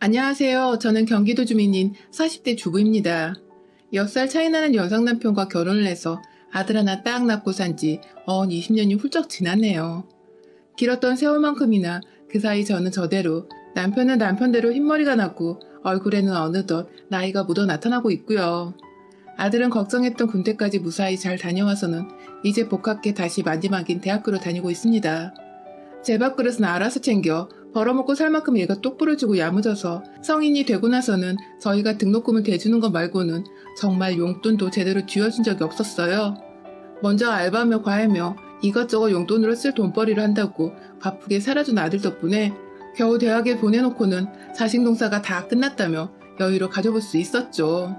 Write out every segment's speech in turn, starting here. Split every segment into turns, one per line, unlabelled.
안녕하세요. 저는 경기도 주민인 40대 주부입니다. 10살 차이 나는 여성 남편과 결혼을 해서 아들 하나 딱 낳고 산지 20년이 훌쩍 지났네요. 길었던 세월만큼이나 그 사이 저는 저대로, 남편은 남편대로 흰머리가 났고 얼굴에는 어느덧 나이가 묻어 나타나고 있고요. 아들은 걱정했던 군대까지 무사히 잘 다녀와서는 이제 복학해 다시 마지막인 대학교로 다니고 있습니다. 제 밥그릇은 알아서 챙겨 벌어먹고 살 만큼 얘가 똑부러지고 야무져서 성인이 되고 나서는 저희가 등록금을 대주는 것 말고는 정말 용돈도 제대로 쥐어준 적이 없었어요. 먼저 알바며 과외며 이것저것 용돈으로 쓸 돈벌이를 한다고 바쁘게 살아준 아들 덕분에 겨우 대학에 보내놓고는 자식 농사가 다 끝났다며 여유로 가져볼 수 있었죠.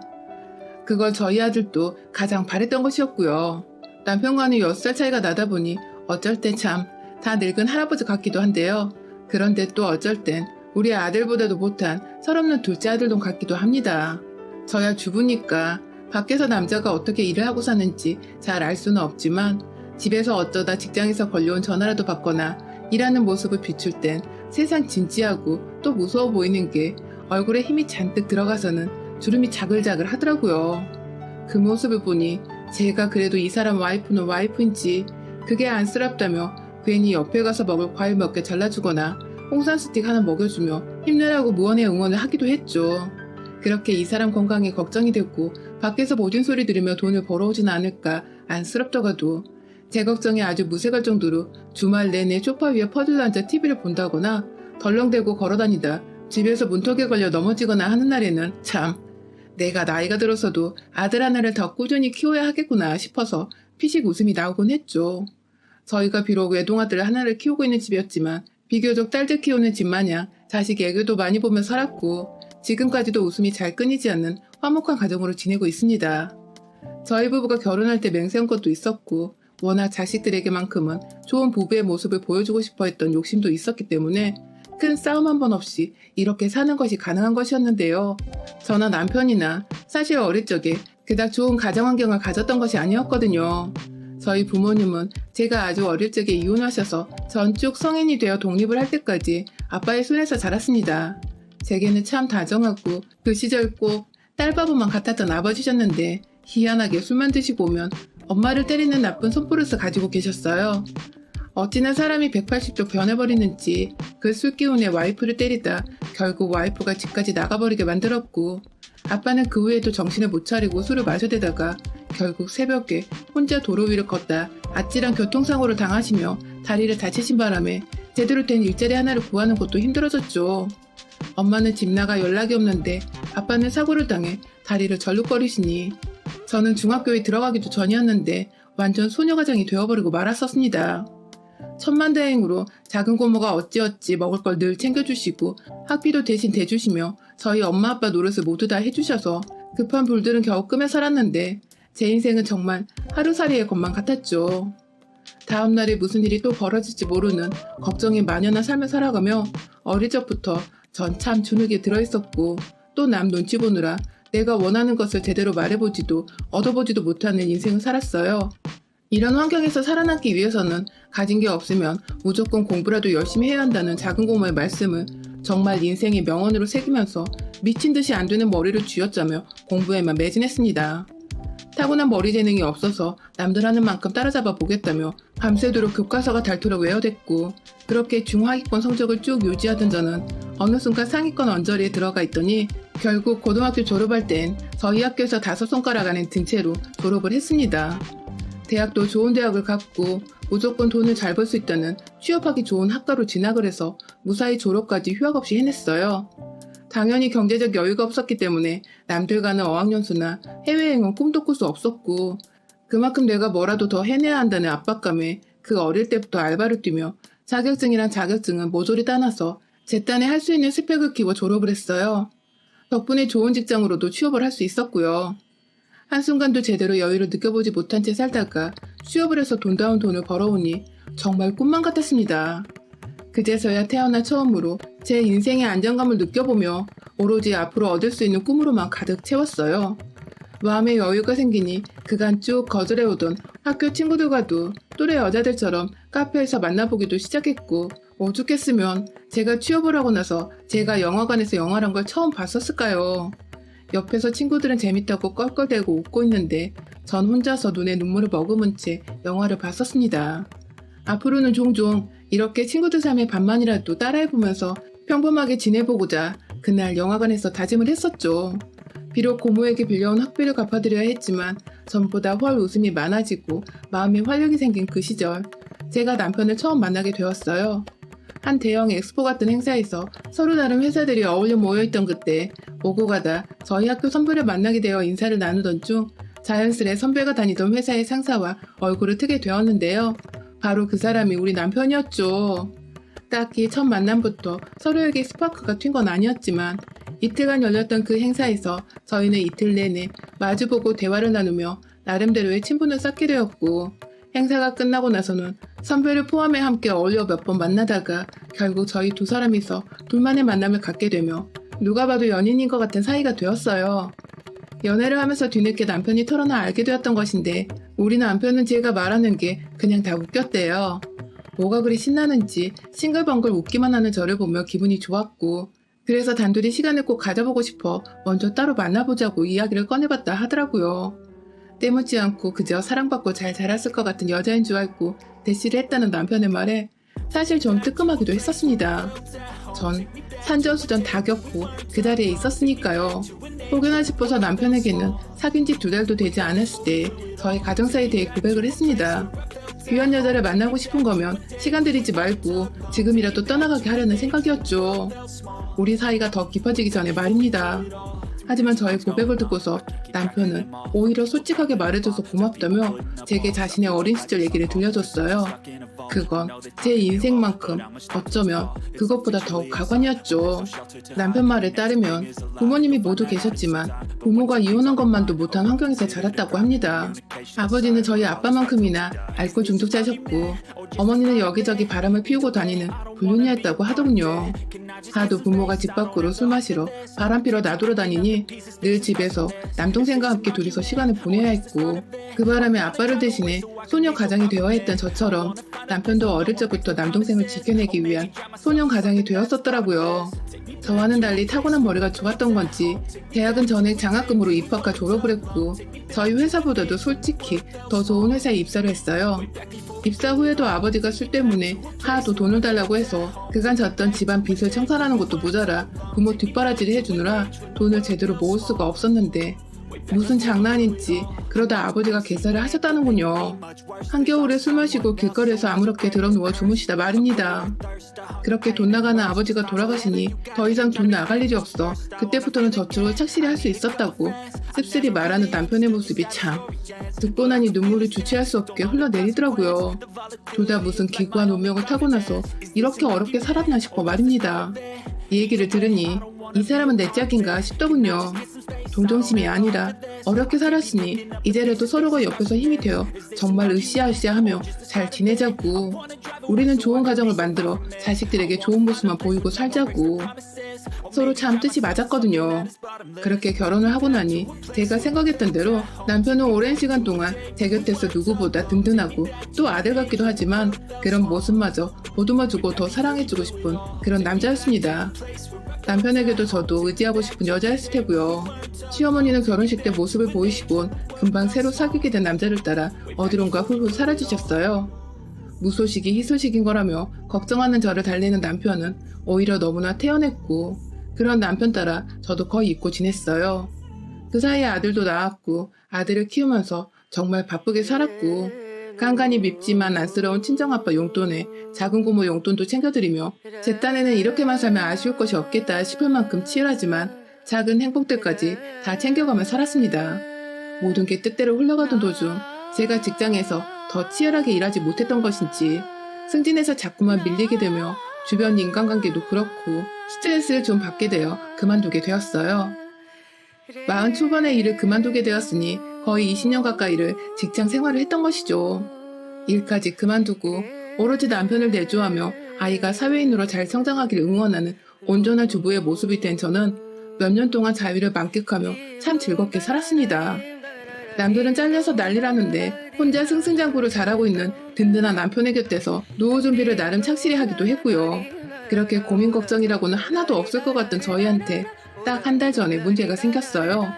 그걸 저희 아들도 가장 바랬던 것이었고요. 남편과는 6살 차이가 나다 보니 어쩔 때 참 다 늙은 할아버지 같기도 한데요. 그런데 또 어쩔 땐 우리 아들보다도 못한 철없는 둘째 아들도 같기도 합니다. 저야 주부니까 밖에서 남자가 어떻게 일을 하고 사는지 잘 알 수는 없지만 집에서 어쩌다 직장에서 걸려온 전화라도 받거나 일하는 모습을 비출 땐 세상 진지하고 또 무서워 보이는 게 얼굴에 힘이 잔뜩 들어가서는 주름이 자글자글 하더라고요. 그 모습을 보니 제가 그래도 이 사람 와이프는 와이프인지 그게 안쓰럽다며 괜히 옆에 가서 먹을 과일 몇 개 잘라주거나 홍삼 스틱 하나 먹여주며 힘내라고 무언의 응원을 하기도 했죠. 그렇게 이 사람 건강에 걱정이 됐고 밖에서 모진 소리 들으며 돈을 벌어오진 않을까 안쓰럽다가도 제 걱정이 아주 무색할 정도로 주말 내내 소파 위에 퍼들러 앉아 TV를 본다거나 덜렁대고 걸어다니다 집에서 문턱에 걸려 넘어지거나 하는 날에는 참 내가 나이가 들어서도 아들 하나를 더 꾸준히 키워야 하겠구나 싶어서 피식 웃음이 나오곤 했죠. 저희가 비록 외동아들 하나를 키우고 있는 집이었지만 비교적 딸들 키우는 집 마냥 자식 애교도 많이 보며 살았고 지금까지도 웃음이 잘 끊이지 않는 화목한 가정으로 지내고 있습니다. 저희 부부가 결혼할 때 맹세한 것도 있었고 워낙 자식들에게만큼은 좋은 부부의 모습을 보여주고 싶어 했던 욕심도 있었기 때문에 큰 싸움 한 번 없이 이렇게 사는 것이 가능한 것이었는데요. 저나 남편이나 사실 어릴 적에 그닥 좋은 가정 환경을 가졌던 것이 아니었거든요. 저희 부모님은 제가 아주 어릴 적에 이혼하셔서 전쭉 성인이 되어 독립을 할 때까지 아빠의 손에서 자랐습니다. 제게는 참 다정하고 그 시절 꼭 딸바보만 같았던 아버지셨는데 희한하게 술만 드시고 오면 엄마를 때리는 나쁜 손버릇을 가지고 계셨어요. 어찌나 사람이 180도 변해버리는지 그 술 기운에 와이프를 때리다 결국 와이프가 집까지 나가버리게 만들었고 아빠는 그 후에도 정신을 못 차리고 술을 마셔대다가 결국 새벽에 혼자 도로 위를 걷다 아찔한 교통사고를 당하시며 다리를 다치신 바람에 제대로 된 일자리 하나를 구하는 것도 힘들어졌죠. 엄마는 집 나가 연락이 없는데 아빠는 사고를 당해 다리를 절룩거리시니 저는 중학교에 들어가기도 전이었는데 완전 소녀가장이 되어버리고 말았었습니다. 천만다행으로 작은 고모가 어찌어찌 먹을 걸 늘 챙겨주시고 학비도 대신 대주시며 저희 엄마 아빠 노릇을 모두 다 해주셔서 급한 불들은 겨우 끄며 살았는데 제 인생은 정말 하루살이의 것만 같았죠. 다음날에 무슨 일이 또 벌어질지 모르는 걱정이 만연한 삶을 살아가며 어릴 적부터 전 참 주눅에 들어있었고 또 남 눈치 보느라 내가 원하는 것을 제대로 말해보지도 얻어보지도 못하는 인생을 살았어요. 이런 환경에서 살아남기 위해서는 가진 게 없으면 무조건 공부라도 열심히 해야 한다는 작은 고모의 말씀을 정말 인생의 명언으로 새기면서 미친 듯이 안 되는 머리를 쥐어짜며 공부에만 매진했습니다. 타고난 머리 재능이 없어서 남들 하는 만큼 따라잡아 보겠다며 밤새도록 교과서가 닳도록 외워댔고 그렇게 중하위권 성적을 쭉 유지하던 저는 어느 순간 상위권 언저리에 들어가 있더니 결국 고등학교 졸업할 땐 저희 학교에서 5손가락 안에 든 채로 졸업을 했습니다. 대학도 좋은 대학을 갔고 무조건 돈을 잘 벌 수 있다는 취업하기 좋은 학과로 진학을 해서 무사히 졸업까지 휴학 없이 해냈어요. 당연히 경제적 여유가 없었기 때문에 남들과는 어학연수나 해외여행은 꿈도 꿀 수 없었고 그만큼 내가 뭐라도 더 해내야 한다는 압박감에 그 어릴 때부터 알바를 뛰며 자격증이란 자격증은 모조리 따놔서 제 딴에 할 수 있는 스펙을 키워 졸업을 했어요. 덕분에 좋은 직장으로도 취업을 할 수 있었고요. 한순간도 제대로 여유를 느껴보지 못한 채 살다가 취업을 해서 돈다운 돈을 벌어오니 정말 꿈만 같았습니다. 그제서야 태어나 처음으로 제 인생의 안정감을 느껴보며 오로지 앞으로 얻을 수 있는 꿈으로만 가득 채웠어요. 마음에 여유가 생기니 그간 쭉 거절해오던 학교 친구들과도 또래 여자들처럼 카페에서 만나보기도 시작했고 오죽했으면 제가 취업을 하고 나서 제가 영화관에서 영화란 걸 처음 봤었을까요? 옆에서 친구들은 재밌다고 껄껄대고 웃고 있는데 전 혼자서 눈에 눈물을 머금은 채 영화를 봤었습니다. 앞으로는 종종 이렇게 친구들 삶의 반만이라도 따라해보면서 평범하게 지내보고자 그날 영화관에서 다짐을 했었죠. 비록 고모에게 빌려온 학비를 갚아드려야 했지만 전보다 훨 웃음이 많아지고 마음에 활력이 생긴 그 시절 제가 남편을 처음 만나게 되었어요. 한 대형 엑스포 같은 행사에서 서로 다른 회사들이 어울려 모여있던 그때 오고 가다 저희 학교 선배를 만나게 되어 인사를 나누던 중 자연스레 선배가 다니던 회사의 상사와 얼굴을 트게 되었는데요. 바로 그 사람이 우리 남편이었죠. 딱히 첫 만남부터 서로에게 스파크가 튄 건 아니었지만 이틀간 열렸던 그 행사에서 저희는 이틀 내내 마주보고 대화를 나누며 나름대로의 친분을 쌓게 되었고 행사가 끝나고 나서는 선배를 포함해 함께 어울려 몇 번 만나다가 결국 저희 두 사람이서 둘만의 만남을 갖게 되며 누가 봐도 연인인 것 같은 사이가 되었어요. 연애를 하면서 뒤늦게 남편이 털어놔 알게 되었던 것인데 우리 남편은 제가 말하는 게 그냥 다 웃겼대요. 뭐가 그리 신나는지 싱글벙글 웃기만 하는 저를 보며 기분이 좋았고 그래서 단둘이 시간을 꼭 가져보고 싶어 먼저 따로 만나보자고 이야기를 꺼내봤다 하더라고요. 때묻지 않고 그저 사랑받고 잘 자랐을 것 같은 여자인 줄 알고 대시를 했다는 남편의 말에 사실 좀 뜨끔하기도 했었습니다. 전 산전수전 다 겪고 그 자리에 있었으니까요. 혹여나 싶어서 남편에게는 사귄 지 2달도 되지 않았을 때 저희 가정사에 대해 고백을 했습니다. 귀한 여자를 만나고 싶은 거면 시간 들이지 말고 지금이라도 떠나가게 하려는 생각이었죠. 우리 사이가 더 깊어지기 전에 말입니다. 하지만 저의 고백을 듣고서 남편은 오히려 솔직하게 말해줘서 고맙다며 제게 자신의 어린 시절 얘기를 들려줬어요. 그건 제 인생만큼 어쩌면 그것보다 더욱 가관이었죠. 남편 말에 따르면 부모님이 모두 계셨지만 부모가 이혼한 것만도 못한 환경에서 자랐다고 합니다. 아버지는 저희 아빠만큼이나 알코올 중독자셨고 어머니는 여기저기 바람을 피우고 다니는 불륜이었다고 하더군요. 하도 부모가 집 밖으로 술 마시러 바람 피러 나돌아 다니니 늘 집에서 남동생과 함께 둘이서 시간을 보내야 했고 그 바람에 아빠를 대신해 소녀 가장이 되어야 했던 저처럼 남편도 어릴 적부터 남동생을 지켜내기 위한 소년 가장이 되었었더라고요. 저와는 달리 타고난 머리가 좋았던 건지 대학은 전액 장학금으로 입학과 졸업을 했고 저희 회사보다도 솔직히 더 좋은 회사에 입사를 했어요. 입사 후에도 아버지가 술 때문에 하도 돈을 달라고 해서 그간 졌던 집안 빚을 청산하는 것도 모자라 부모 뒷바라지를 해주느라 돈을 제대로 모을 수가 없었는데 무슨 장난인지 그러다 아버지가 개사를 하셨다는군요. 한겨울에 술 마시고 길거리에서 아무렇게 드러누워 주무시다 말입니다. 그렇게 돈 나가는 아버지가 돌아가시니 더 이상 돈 나갈 일이 없어 그때부터는 저축을 착실히 할 수 있었다고 씁쓸히 말하는 남편의 모습이 참 듣고 나니 눈물이 주체할 수 없게 흘러내리더라고요. 둘 다 무슨 기구한 운명을 타고 나서 이렇게 어렵게 살았나 싶어 말입니다. 이 얘기를 들으니 이 사람은 내 짝인가 싶더군요. 동정심이 아니라 어렵게 살았으니 이제라도 서로가 옆에서 힘이 되어 정말 으쌰으쌰하며 잘 지내자고 우리는 좋은 가정을 만들어 자식들에게 좋은 모습만 보이고 살자고 서로 참 뜻이 맞았거든요. 그렇게 결혼을 하고 나니 제가 생각했던 대로 남편은 오랜 시간 동안 제 곁에서 누구보다 든든하고 또 아들 같기도 하지만 그런 모습마저 보듬어주고 더 사랑해주고 싶은 그런 남자였습니다. 남편에게도 저도 의지하고 싶은 여자였을 테고요. 시어머니는 결혼식 때 모습을 보이시곤 금방 새로 사귀게 된 남자를 따라 어디론가 훌훌 사라지셨어요. 무소식이 희소식인 거라며 걱정하는 저를 달래는 남편은 오히려 너무나 태연했고 그런 남편 따라 저도 거의 잊고 지냈어요. 그 사이에 아들도 낳았고 아들을 키우면서 정말 바쁘게 살았고 간간히 밉지만 안쓰러운 친정아빠 용돈에 작은 고모 용돈도 챙겨드리며 제 딴에는 이렇게만 살면 아쉬울 것이 없겠다 싶을 만큼 치열하지만 작은 행복들까지 다 챙겨가며 살았습니다. 모든 게 뜻대로 흘러가던 도중 제가 직장에서 더 치열하게 일하지 못했던 것인지 승진해서 자꾸만 밀리게 되며 주변 인간관계도 그렇고 스트레스를 좀 받게 되어 그만두게 되었어요. 40 초반에 일을 그만두게 되었으니 거의 20년 가까이를 직장 생활을 했던 것이죠. 일까지 그만두고 오로지 남편을 내조하며 아이가 사회인으로 잘 성장하기를 응원하는 온전한 주부의 모습이 된 저는 몇 년 동안 자유를 만끽하며 참 즐겁게 살았습니다. 남들은 잘려서 난리라는데 혼자 승승장구를 잘하고 있는 든든한 남편의 곁에서 노후 준비를 나름 착실히 하기도 했고요. 그렇게 고민 걱정이라고는 하나도 없을 것 같던 저희한테 딱 한 달 전에 문제가 생겼어요.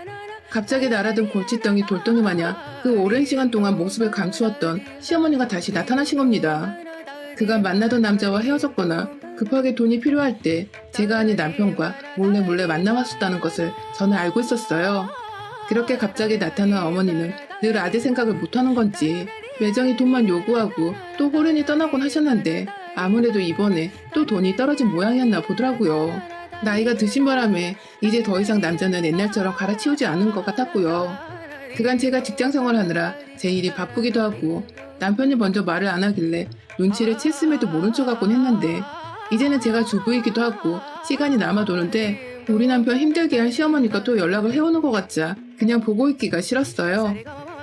갑자기 날아든 골칫덩이 돌덩이 마냥 그 오랜 시간 동안 모습을 감추었던 시어머니가 다시 나타나신 겁니다. 그간 만나던 남자와 헤어졌거나 급하게 돈이 필요할 때 제가 아닌 남편과 몰래 만나왔었다는 것을 저는 알고 있었어요. 그렇게 갑자기 나타난 어머니는 늘 아들 생각을 못하는 건지 매정히 돈만 요구하고 또 호련히 떠나곤 하셨는데 아무래도 이번에 또 돈이 떨어진 모양이었나 보더라고요. 나이가 드신 바람에 이제 더 이상 남자는 옛날처럼 갈아치우지 않은 것 같았고요. 그간 제가 직장 생활하느라 제 일이 바쁘기도 하고 남편이 먼저 말을 안 하길래 눈치를 챘음에도 모른 척하곤 했는데 이제는 제가 주부이기도 하고 시간이 남아도는데 우리 남편 힘들게 한 시어머니가 또 연락을 해오는 것 같자 그냥 보고 있기가 싫었어요.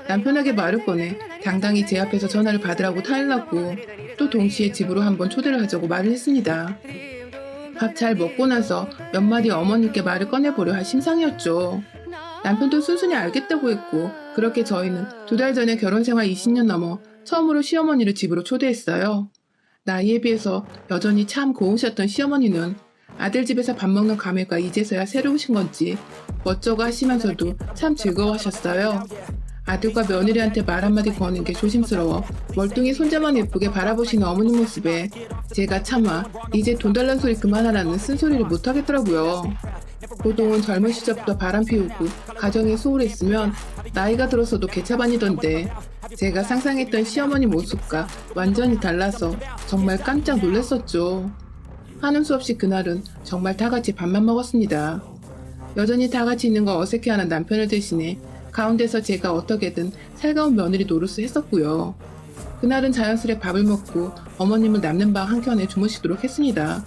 남편에게 말을 꺼내 당당히 제 앞에서 전화를 받으라고 타일렀고 또 동시에 집으로 한번 초대를 하자고 말을 했습니다. 밥 잘 먹고 나서 몇 마디 어머니께 말을 꺼내보려 할 심상이었죠. 남편도 순순히 알겠다고 했고 그렇게 저희는 2달 전에 결혼생활 20년 넘어 처음으로 시어머니를 집으로 초대했어요. 나이에 비해서 여전히 참 고우셨던 시어머니는 아들 집에서 밥 먹는 감회가 이제서야 새로우신 건지 멋쩍어 하시면서도 참 즐거워하셨어요. 아들과 며느리한테 말 한마디 거는 게 조심스러워 멀뚱히 손자만 예쁘게 바라보시는 어머니 모습에 제가 차마 이제 돈 달라는 소리 그만하라는 쓴소리를 못하겠더라고요. 보통은 젊은 시절부터 바람 피우고 가정에 소홀했으면 나이가 들어서도 개차반이던데 제가 상상했던 시어머니 모습과 완전히 달라서 정말 깜짝 놀랐었죠. 하는 수 없이 그날은 정말 다 같이 밥만 먹었습니다. 여전히 다 같이 있는 거 어색해하는 남편을 대신해 가운데서 제가 어떻게든 살가운 며느리 노릇을 했었고요. 그날은 자연스레 밥을 먹고 어머님을 남는 방 한켠에 주무시도록 했습니다.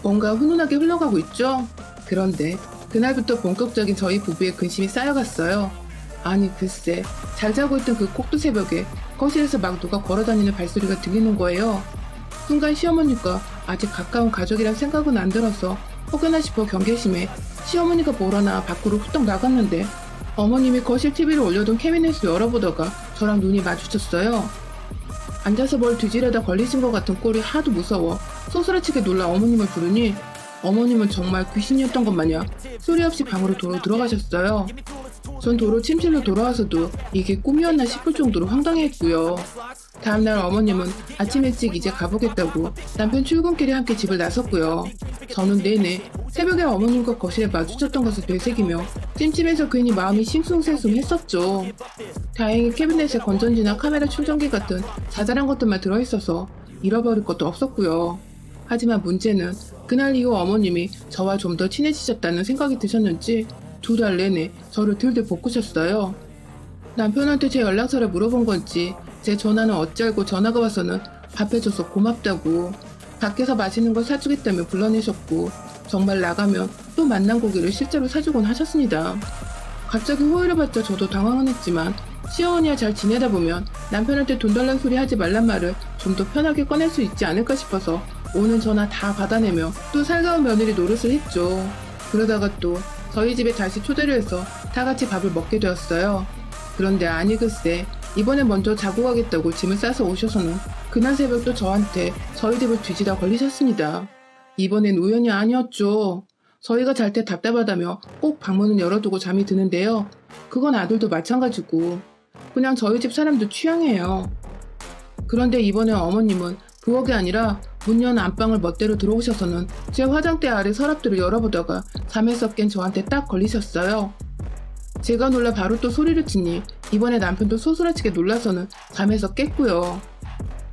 뭔가 훈훈하게 흘러가고 있죠? 그런데 그날부터 본격적인 저희 부부의 근심이 쌓여갔어요. 아니 글쎄 잘 자고 있던 그 꼭두 새벽에 거실에서 막 누가 걸어다니는 발소리가 들리는 거예요. 순간 시어머니가 아직 가까운 가족이란 생각은 안 들어서 혹여나 싶어 경계심에 시어머니가 뭐라나 밖으로 후딱 나갔는데 어머님이 거실 TV를 올려둔 캐비넷을 열어보다가 저랑 눈이 마주쳤어요. 앉아서 뭘 뒤지려다 걸리신 것 같은 꼴이 하도 무서워 소스라치게 놀라 어머님을 부르니 어머님은 정말 귀신이었던 것 마냥 소리 없이 방으로 도로 들어가셨어요. 전 도로 침실로 돌아와서도 이게 꿈이었나 싶을 정도로 황당했고요. 다음날 어머님은 아침 일찍 이제 가보겠다고 남편 출근길에 함께 집을 나섰고요. 저는 내내 새벽에 어머님과 거실에 마주쳤던 것을 되새기며 찜찜해서 괜히 마음이 싱숭생숭했었죠. 다행히 캐비넷에 건전지나 카메라 충전기 같은 자잘한 것들만 들어있어서 잃어버릴 것도 없었고요. 하지만 문제는 그날 이후 어머님이 저와 좀 더 친해지셨다는 생각이 드셨는지 2달 내내 저를 들들 볶으셨어요. 남편한테 제 연락처를 물어본 건지 제 전화는 어찌알고 전화가 와서는 밥 해줘서 고맙다고 밖에서 맛있는 걸 사주겠다며 불러내셨고 정말 나가면 또 만난 고기를 실제로 사주곤 하셨습니다. 갑자기 호의를 받자 저도 당황은 했지만 시어머니와 잘 지내다 보면 남편한테 돈 달란 소리 하지 말란 말을 좀 더 편하게 꺼낼 수 있지 않을까 싶어서 오는 전화 다 받아내며 또 살가운 며느리 노릇을 했죠. 그러다가 또 저희 집에 다시 초대를 해서 다 같이 밥을 먹게 되었어요. 그런데 아니 글쎄 이번에 먼저 자고 가겠다고 짐을 싸서 오셔서는 그날 새벽 또 저한테 저희 집을 뒤지다 걸리셨습니다. 이번엔 우연이 아니었죠. 저희가 잘 때 답답하다며 꼭 방문을 열어두고 잠이 드는데요. 그건 아들도 마찬가지고 그냥 저희 집 사람도 취향이에요. 그런데 이번에 어머님은 부엌이 아니라 문 연 안방을 멋대로 들어오셔서는 제 화장대 아래 서랍들을 열어보다가 잠에서 깬 저한테 딱 걸리셨어요. 제가 놀라 바로 또 소리를 치니 이번에 남편도 소스라치게 놀라서는 잠에서 깼고요.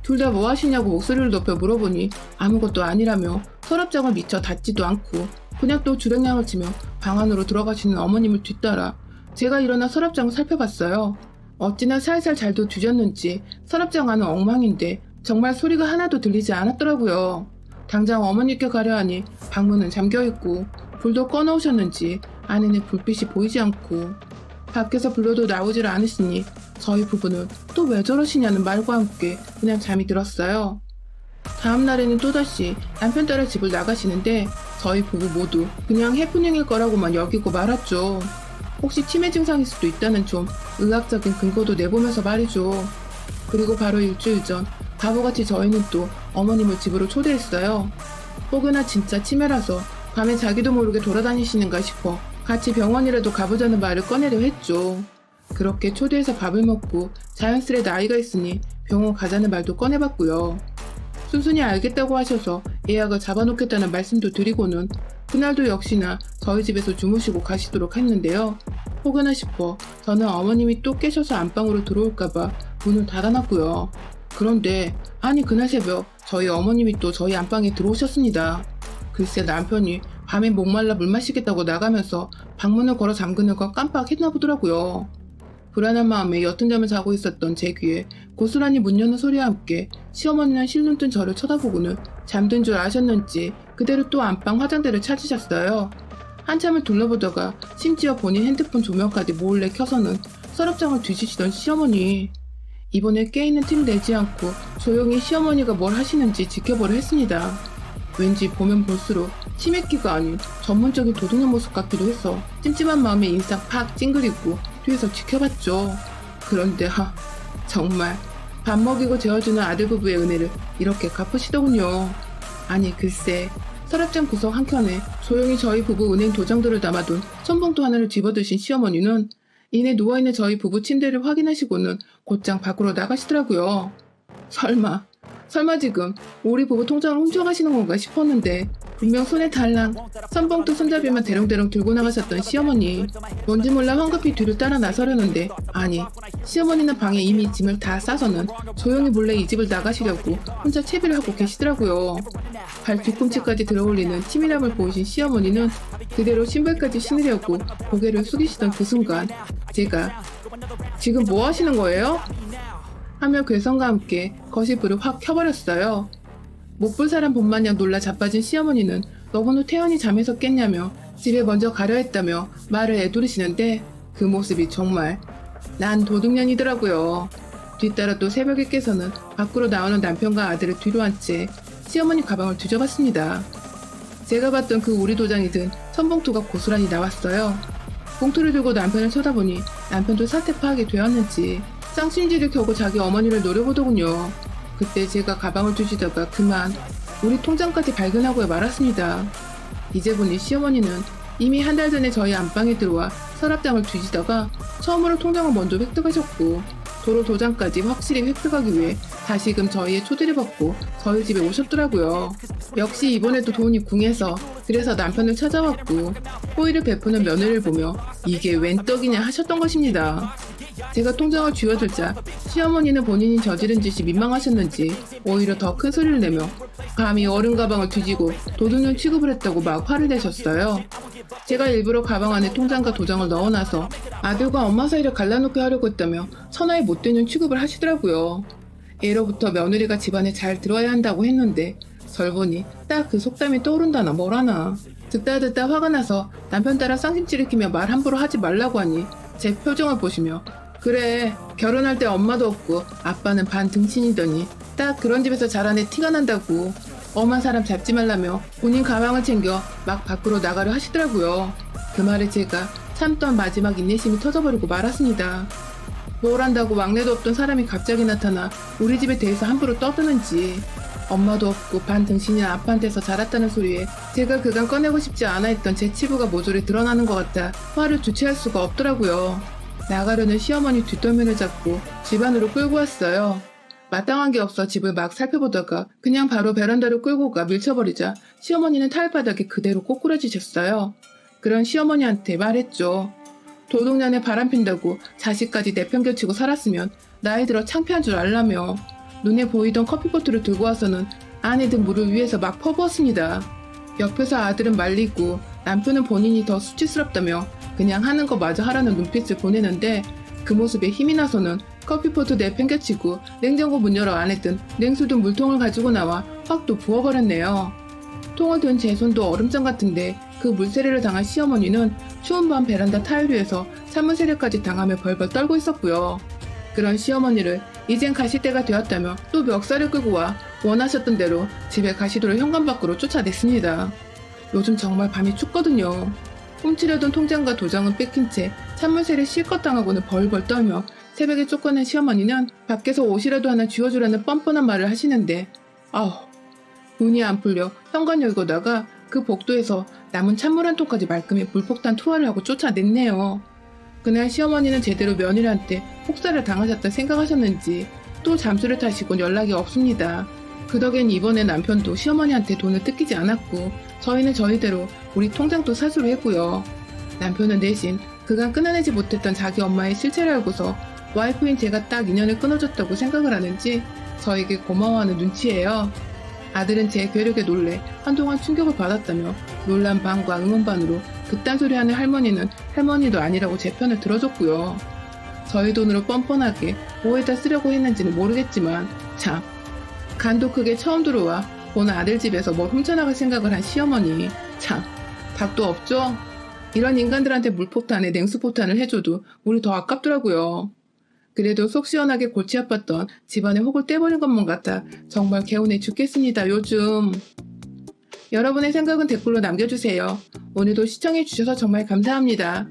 둘 다 뭐 하시냐고 목소리를 높여 물어보니 아무것도 아니라며 서랍장을 미처 닫지도 않고 그냥 또 주랭랑을 치며 방 안으로 들어가시는 어머님을 뒤따라 제가 일어나 서랍장을 살펴봤어요. 어찌나 살살 잘도 뒤졌는지 서랍장 안은 엉망인데 정말 소리가 하나도 들리지 않았더라고요. 당장 어머니께 가려 하니 방문은 잠겨있고 불도 꺼놓으셨는지 안에는 불빛이 보이지 않고 밖에서 불러도 나오질 않으시니 저희 부부는 또 왜 저러시냐는 말과 함께 그냥 잠이 들었어요. 다음 날에는 또다시 남편 따라 집을 나가시는데 저희 부부 모두 그냥 해프닝일 거라고만 여기고 말았죠. 혹시 치매 증상일 수도 있다는 좀 의학적인 근거도 내보면서 말이죠. 그리고 바로 일주일 전 바보같이 저희는 또 어머님을 집으로 초대했어요. 혹여나 진짜 치매라서 밤에 자기도 모르게 돌아다니시는가 싶어 같이 병원이라도 가보자는 말을 꺼내려 했죠. 그렇게 초대해서 밥을 먹고 자연스레 나이가 있으니 병원 가자는 말도 꺼내봤고요. 순순히 알겠다고 하셔서 예약을 잡아놓겠다는 말씀도 드리고는 그날도 역시나 저희 집에서 주무시고 가시도록 했는데요. 혹여나 싶어 저는 어머님이 또 깨셔서 안방으로 들어올까봐 문을 닫아놨고요. 그런데 아니 그날 새벽 저희 어머님이 또 저희 안방에 들어오셨습니다. 글쎄 남편이 밤에 목말라 물 마시겠다고 나가면서 방문을 걸어 잠그는 걸 깜빡했나 보더라고요. 불안한 마음에 옅은 잠을 자고 있었던 제 귀에 고스란히 문 여는 소리와 함께 시어머니는 실눈 뜬 저를 쳐다보고는 잠든 줄 아셨는지 그대로 또 안방 화장대를 찾으셨어요. 한참을 둘러보다가 심지어 본인 핸드폰 조명까지 몰래 켜서는 서랍장을 뒤지시던 시어머니. 이번에 깨있는 틈 내지 않고 조용히 시어머니가 뭘 하시는지 지켜보려 했습니다. 왠지 보면 볼수록 치맥기가 아닌 전문적인 도둑놈 모습 같기도 해서 찜찜한 마음에 인상 팍 찡그리고 뒤에서 지켜봤죠. 그런데 정말 밥 먹이고 재워주는 아들 부부의 은혜를 이렇게 갚으시더군요. 아니 글쎄 서랍장 구석 한켠에 조용히 저희 부부 은행 도장들을 담아둔 천봉투 하나를 집어드신 시어머니는 이내 누워있는 저희 부부 침대를 확인하시고는 곧장 밖으로 나가시더라고요. 설마 지금 우리 부부 통장을 훔쳐가시는 건가 싶었는데 분명 손에 달랑 선봉투 손잡이만 대롱대롱 들고 나가셨던 시어머니. 뭔지 몰라 황급히 뒤를 따라 나서려는데 아니 시어머니는 방에 이미 짐을 다 싸서는 조용히 몰래 이 집을 나가시려고 혼자 채비를 하고 계시더라고요. 발 뒤꿈치까지 들어올리는 치밀함을 보이신 시어머니는 그대로 신발까지 신으려고 고개를 숙이시던 그 순간 제가 지금 뭐 하시는 거예요? 하며 괴성과 함께 거실불을 확 켜버렸어요. 못 볼 사람 본 마냥 놀라 자빠진 시어머니는 너구나 태연히 잠에서 깼냐며 집에 먼저 가려 했다며 말을 애두르시는데 그 모습이 정말 난 도둑년이더라고요. 뒤따라 또 새벽에 깨서는 밖으로 나오는 남편과 아들을 뒤로 한 채 시어머니 가방을 뒤져봤습니다. 제가 봤던 그 우리 도장이 든 천봉투가 고스란히 나왔어요. 봉투를 들고 남편을 쳐다보니 남편도 사태 파악이 되었는지 쌍심지를 켜고 자기 어머니를 노려보더군요. 그때 제가 가방을 뒤지다가 그만 우리 통장까지 발견하고 말았습니다. 이제 보니 시어머니는 이미 한 달 전에 저희 안방에 들어와 서랍장을 뒤지다가 처음으로 통장을 먼저 획득하셨고 도로 도장까지 확실히 획득하기 위해 다시금 저희의 초대를 받고 저희 집에 오셨더라고요. 역시 이번에도 돈이 궁해서 그래서 남편을 찾아왔고 호의를 베푸는 며느리를 보며 이게 웬 떡이냐 하셨던 것입니다. 제가 통장을 쥐어들자 시어머니는 본인이 저지른 짓이 민망하셨는지 오히려 더 큰 소리를 내며 감히 어른 가방을 뒤지고 도둑년 취급을 했다고 막 화를 내셨어요. 제가 일부러 가방 안에 통장과 도장을 넣어놔서 아들과 엄마 사이를 갈라놓게 하려고 했다며 천하의 못되는 취급을 하시더라고요. 예로부터 며느리가 집안에 잘 들어야 한다고 했는데 절 보니 딱 그 속담이 떠오른다나 뭐라나. 듣다 화가 나서 남편 따라 쌍심지를 키며 말 함부로 하지 말라고 하니 제 표정을 보시며 그래 결혼할 때 엄마도 없고 아빠는 반 등신이더니 딱 그런 집에서 자란 애 티가 난다고 엄한 사람 잡지 말라며 본인 가방을 챙겨 막 밖으로 나가려 하시더라고요. 그 말에 제가 참던 마지막 인내심이 터져버리고 말았습니다. 뭘 한다고 막내도 없던 사람이 갑자기 나타나 우리 집에 대해서 함부로 떠드는지. 엄마도 없고 반 등신인 아빠한테서 자랐다는 소리에 제가 그간 꺼내고 싶지 않아 했던 제 치부가 모조리 드러나는 것 같아 화를 주체할 수가 없더라고요. 나가려는 시어머니 뒷덜미를 잡고 집 안으로 끌고 왔어요. 마땅한 게 없어 집을 막 살펴보다가 그냥 바로 베란다로 끌고 가 밀쳐버리자 시어머니는 타일바닥에 그대로 꼬꾸라지셨어요. 그런 시어머니한테 말했죠. 도둑년에 바람핀다고 자식까지 내팽겨치고 살았으면 나이 들어 창피한 줄 알라며 눈에 보이던 커피포트를 들고 와서는 안에 든 물을 위에서 막 퍼부었습니다. 옆에서 아들은 말리고 남편은 본인이 더 수치스럽다며 그냥 하는 거 마저 하라는 눈빛을 보내는데 그 모습에 힘이 나서는 커피포트 내팽개치고 냉장고 문 열어 안에 든 냉수 든 물통을 가지고 나와 확 또 부어버렸네요. 통을 든 제 손도 얼음장 같은데 그 물세례를 당한 시어머니는 추운 밤 베란다 타일 위에서 산물세례까지 당하며 벌벌 떨고 있었고요. 그런 시어머니를 이젠 가실 때가 되었다며 또 멱살을 끌고 와 원하셨던 대로 집에 가시도록 현관 밖으로 쫓아냈습니다. 요즘 정말 밤이 춥거든요. 훔치려던 통장과 도장은 뺏긴 채 찬물세를 실컷 당하고는 벌벌 떨며 새벽에 쫓겨난 시어머니는 밖에서 옷이라도 하나 쥐어주라는 뻔뻔한 말을 하시는데 눈이 안 풀려 현관 열고다가 그 복도에서 남은 찬물 한 통까지 말끔히 물폭탄 투하를 하고 쫓아냈네요. 그날 시어머니는 제대로 며느리한테 폭살을 당하셨다 생각하셨는지 또 잠수를 타시곤 연락이 없습니다. 그 덕엔 이번에 남편도 시어머니한테 돈을 뜯기지 않았고 저희는 저희대로 우리 통장도 사수로 했고요. 남편은 대신 그간 끊어내지 못했던 자기 엄마의 실체를 알고서 와이프인 제가 딱 인연을 끊어줬다고 생각을 하는지 저에게 고마워하는 눈치예요. 아들은 제 괴력에 놀래 한동안 충격을 받았다며 놀란 반과 응원 반으로 그딴 소리 하는 할머니는 할머니도 아니라고 제 편을 들어줬고요. 저희 돈으로 뻔뻔하게 뭐에다 쓰려고 했는지는 모르겠지만 참 간도 크게 처음 들어와 본 아들 집에서 뭘 훔쳐나갈 생각을 한 시어머니 참 답도 없죠? 이런 인간들한테 물폭탄에 냉수폭탄을 해줘도 우리 더 아깝더라고요. 그래도 속 시원하게 골치 아팠던 집안의 혹을 떼버린 것만 같아 정말 개운해 죽겠습니다. 요즘. 여러분의 생각은 댓글로 남겨주세요. 오늘도 시청해주셔서 정말 감사합니다.